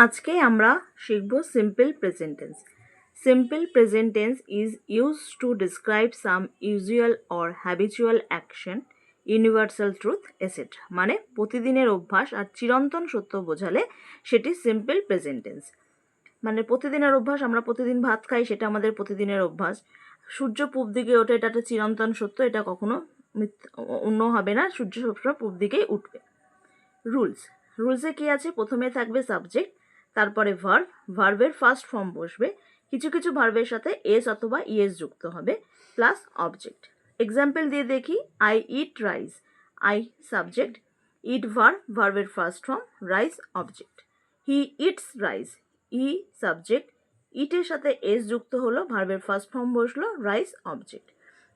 আজকে আমরা শিখব simple present tense. Simple present tense is used to describe some usual or habitual action, universal truth et cetera. মানে প্রতিদিনের অভ্যাস আর চিরন্তন সত্য বোঝালে সেটি সিম্পল প্রেজেন্ট টেন্স। মানে প্রতিদিনের অভ্যাস, আমরা প্রতিদিন ভাত খাই, সেটা আমাদের প্রতিদিনের অভ্যাস। সূর্য পূব দিকে ওঠে, এটা একটা চিরন্তন সত্য, এটা কখনো অন্য হবে না, সূর্য সবসময় পূব দিকেই উঠবে। রুলসে কি আছে? প্রথমে থাকবে সাবজেক্ট, তারপরে ভার্বের ফার্স্ট ফর্ম বসবে, কিছু কিছু ভার্বের সাথে এস অথবা ইএস যুক্ত হবে, প্লাস অবজেক্ট। এক্সাম্পল দিয়ে দেখি। I eat rice, I subject, eat ভার্বের first form, rice object. He eats rice, he subject, ইটের সাথে এস যুক্ত হলো, ভার্বের ফার্স্ট ফর্ম বসলো, রাইস অবজেক্ট।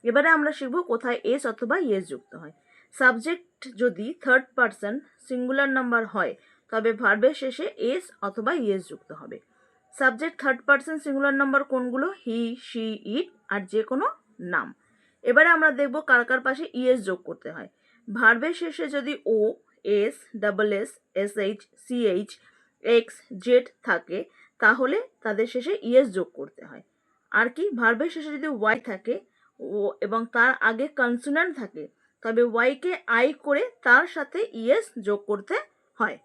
এবারে আমরা শিখবো কোথায় এস অথবা ইএস যুক্ত হয়। সাবজেক্ট যদি থার্ড পারসন সিঙ্গুলার নাম্বার হয় তবে ভার্বের শেষে এস অথবা ইএস যুক্ত হবে। Subject third person singular number কোনগুলো? হি, শি, ইট আর যে কোনো নাম। এবারে আমরা দেখব কার কার পাশে ইএস যোগ করতে হয়। ভার্বের শেষে যদি O, S, double S, SH, CH, X, Z থাকে তাহলে তাদের শেষে ইএস যোগ করতে হয়। আর কি, ভার্বের শেষে যদি ওয়াই থাকে ও এবং তার আগে কনসোনেন্ট থাকে তবে ওয়াইকে আই করে তার সাথে ইএস যোগ করতে হয়।